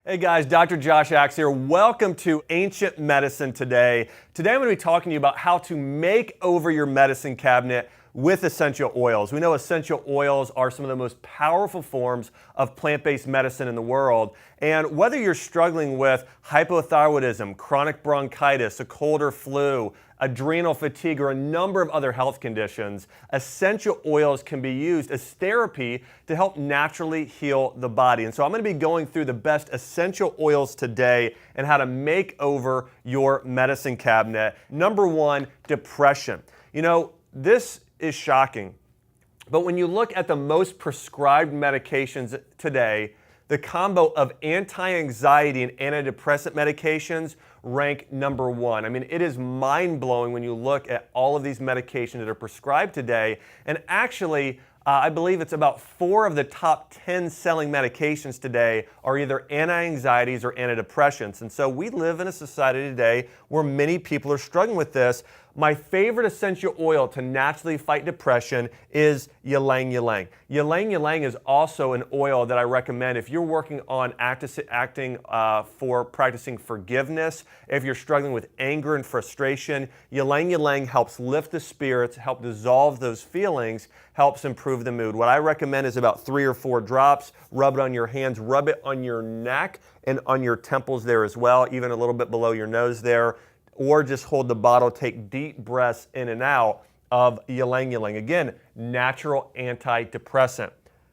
Hey guys, Dr. Josh Axe here. Welcome to Ancient Medicine today. Today I'm going to be talking to you about how to make over your medicine cabinet with essential oils. We know essential oils are some of the most powerful forms of plant-based medicine in the world. And whether you're struggling with hypothyroidism, chronic bronchitis, a cold or flu, adrenal fatigue, or a number of other health conditions, essential oils can be used as therapy to help naturally heal the body. And so I'm going to be going through the best essential oils today and how to make over your medicine cabinet. Number one, depression. You know, this is shocking, but when you look at the most prescribed medications today, the combo of anti-anxiety and antidepressant medications rank number one. I mean, it is mind-blowing when you look at all of these medications that are prescribed today. And actually, I believe it's about 4 of the top 10 selling medications today are either anti-anxieties or antidepressants. And so we live in a society today where many people are struggling with this. My favorite essential oil to naturally fight depression is ylang ylang. Ylang ylang is also an oil that I recommend if you're working on acting for practicing forgiveness, if you're struggling with anger and frustration. Ylang ylang helps lift the spirits, help dissolve those feelings, helps improve the mood. What I recommend is about 3 or 4 drops. Rub it on your hands, rub it on your neck and on your temples there as well, even a little bit below your nose there. Or just hold the bottle, take deep breaths in and out of ylang ylang. Again, natural antidepressant.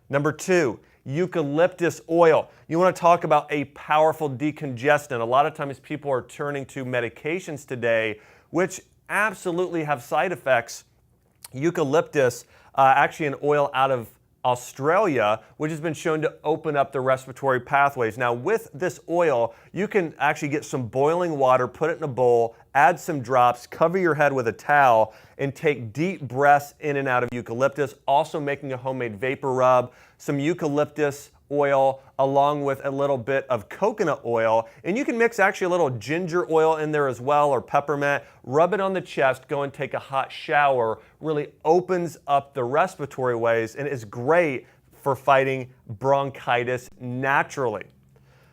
Number 2, eucalyptus oil. You want to talk about a powerful decongestant. A lot of times people are turning to medications today, which absolutely have side effects. Eucalyptus, actually an oil out of Australia, which has been shown to open up the respiratory pathways. Now with this oil, you can actually get some boiling water, put it in a bowl, add some drops, cover your head with a towel, and take deep breaths in and out of eucalyptus. Also making a homemade vapor rub, some eucalyptus oil along with a little bit of coconut oil, and you can mix actually a little ginger oil in there as well, or peppermint. Rub it on the chest, go and take a hot shower. Really opens up the respiratory ways and is great for fighting bronchitis naturally.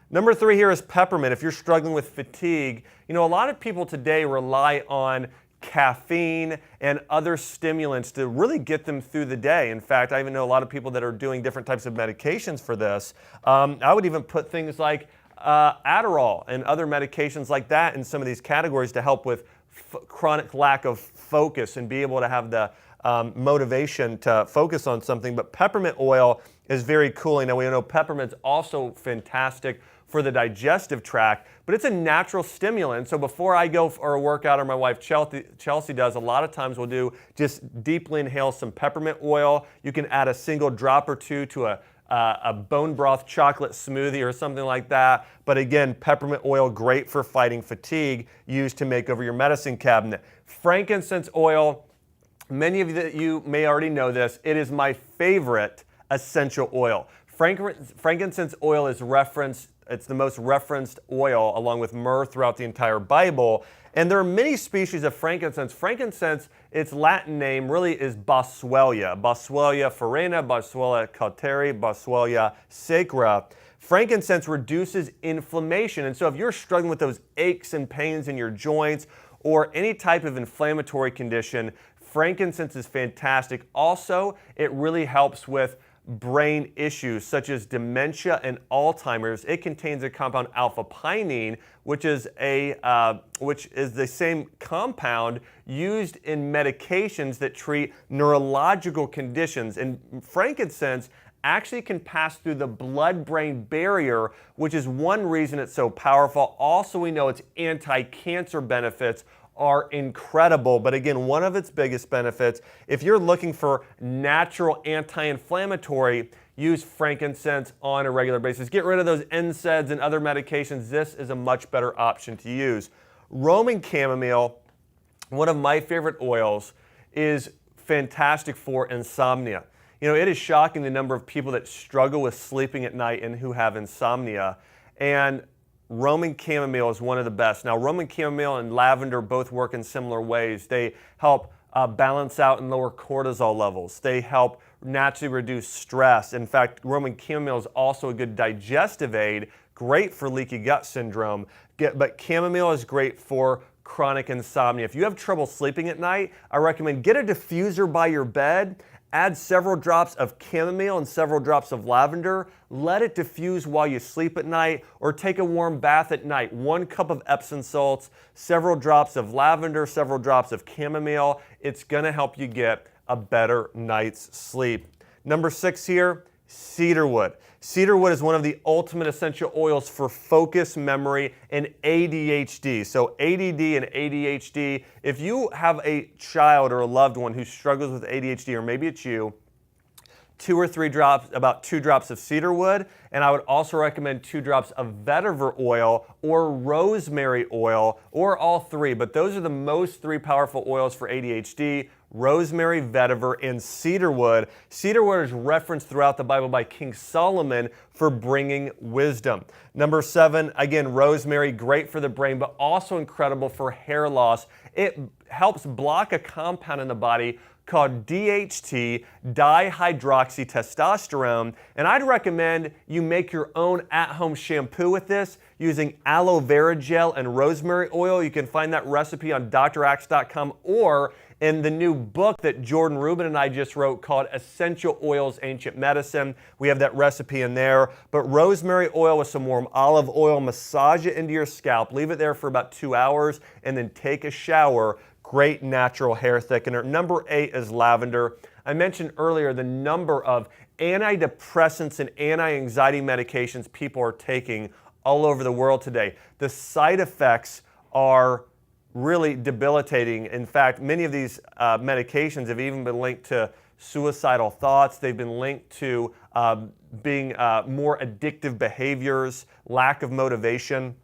Number 3 here is peppermint. If you're struggling with fatigue, you know, a lot of people today rely on caffeine and other stimulants to really get them through the day. In fact, I even know a lot of people that are doing different types of medications for this. I would even put things like Adderall and other medications like that in some of these categories to help with chronic lack of focus and be able to have the motivation to focus on something. But peppermint oil is very cooling. Now we know peppermint's also fantastic for the digestive tract, but it's a natural stimulant. So before I go for a workout, or my wife Chelsea does, a lot of times we'll do just deeply inhale some peppermint oil. You can add a single drop or 2 to a bone broth chocolate smoothie or something like that. But again, peppermint oil, great for fighting fatigue, used to make over your medicine cabinet. Frankincense oil, many of you may already know this. It is my favorite essential oil. Frankincense oil is referenced. It's the most referenced oil along with myrrh throughout the entire Bible. And there are many species of frankincense. Frankincense, its Latin name really is Boswellia. Boswellia farina, Boswellia cauteri, Boswellia sacra. Frankincense reduces inflammation. And so if you're struggling with those aches and pains in your joints or any type of inflammatory condition, frankincense is fantastic. Also, it really helps with brain issues such as dementia and Alzheimer's. It contains a compound alpha-pinene, which is the same compound used in medications that treat neurological conditions. And frankincense actually can pass through the blood-brain barrier, which is one reason it's so powerful. Also, we know its anti-cancer benefits are incredible. But again, one of its biggest benefits, if you're looking for natural anti-inflammatory, use frankincense on a regular basis. Get rid of those NSAIDs and other medications. This is a much better option to use. Roman chamomile, one of my favorite oils, is fantastic for insomnia. You know, it is shocking the number of people that struggle with sleeping at night and who have insomnia. And Roman chamomile is one of the best. Now, Roman chamomile and lavender both work in similar ways. They help balance out and lower cortisol levels. They help naturally reduce stress. In fact, Roman chamomile is also a good digestive aid, great for leaky gut syndrome, but chamomile is great for chronic insomnia. If you have trouble sleeping at night, I recommend get a diffuser by your bed, add several drops of chamomile and several drops of lavender, let it diffuse while you sleep at night, or take a warm bath at night. 1 cup of Epsom salts, several drops of lavender, several drops of chamomile. It's gonna help you get a better night's sleep. Number 6 here, cedarwood. Cedarwood is one of the ultimate essential oils for focus, memory, and ADHD. So ADD and ADHD, if you have a child or a loved one who struggles with ADHD, or maybe it's you, 2 or 3 drops, about 2 drops of cedarwood, and I would also recommend 2 drops of vetiver oil or rosemary oil, or all 3, but those are the most 3 powerful oils for ADHD: rosemary, vetiver, and cedarwood. Cedarwood is referenced throughout the Bible by King Solomon for bringing wisdom. Number 7, again, rosemary, great for the brain, but also incredible for hair loss. It helps block a compound in the body called DHT, dihydroxytestosterone, and I'd recommend you make your own at-home shampoo with this using aloe vera gel and rosemary oil. You can find that recipe on draxe.com or in the new book that Jordan Rubin and I just wrote called Essential Oils, Ancient Medicine. We have that recipe in there. But rosemary oil with some warm olive oil, massage it into your scalp, leave it there for about 2 hours, and then take a shower. Great natural hair thickener. Number 8 is lavender. I mentioned earlier the number of antidepressants and anti-anxiety medications people are taking all over the world today. The side effects are really debilitating. In fact, many of these medications have even been linked to suicidal thoughts. They've been linked to being more addictive behaviors, lack of motivation.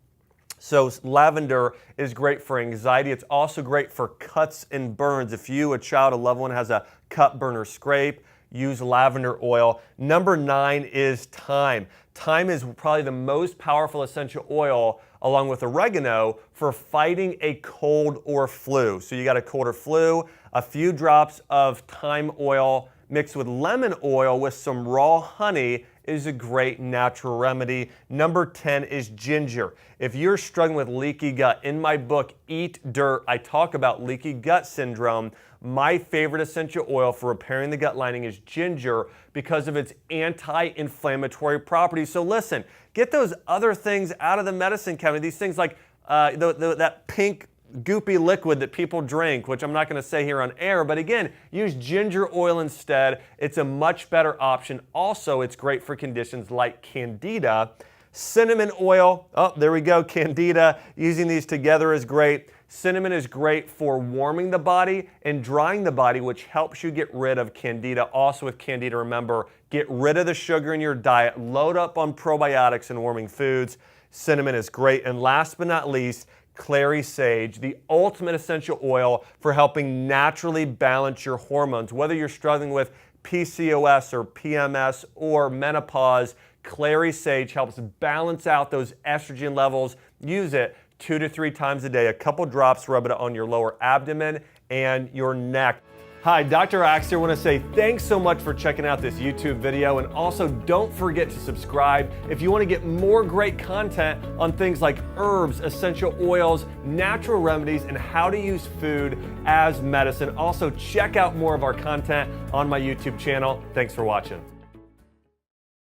So lavender is great for anxiety. It's also great for cuts and burns. If you, a child, a loved one, has a cut, burn, or scrape, use lavender oil. Number 9 is thyme. Thyme is probably the most powerful essential oil, along with oregano, for fighting a cold or flu. So you got a cold or flu, a few drops of thyme oil mixed with lemon oil with some raw honey is a great natural remedy. Number 10 is ginger. If you're struggling with leaky gut, in my book, Eat Dirt, I talk about leaky gut syndrome. My favorite essential oil for repairing the gut lining is ginger because of its anti-inflammatory properties. So listen, get those other things out of the medicine cabinet. These things like that pink goopy liquid that people drink, which I'm not going to say here on air, but again, use ginger oil instead. It's a much better option. Also, it's great for conditions like candida. Cinnamon oil, oh, there we go, candida. Using these together is great. Cinnamon is great for warming the body and drying the body, which helps you get rid of candida. Also with candida, remember, get rid of the sugar in your diet, load up on probiotics and warming foods. Cinnamon is great. And last but not least, clary sage, the ultimate essential oil for helping naturally balance your hormones. Whether you're struggling with PCOS or PMS or menopause, clary sage helps balance out those estrogen levels. Use it 2 to 3 times a day, a couple drops, rub it on your lower abdomen and your neck. Hi, Dr. Axe here. I want to say thanks so much for checking out this YouTube video, and also don't forget to subscribe if you want to get more great content on things like herbs, essential oils, natural remedies, and how to use food as medicine. Also, check out more of our content on my YouTube channel. Thanks for watching.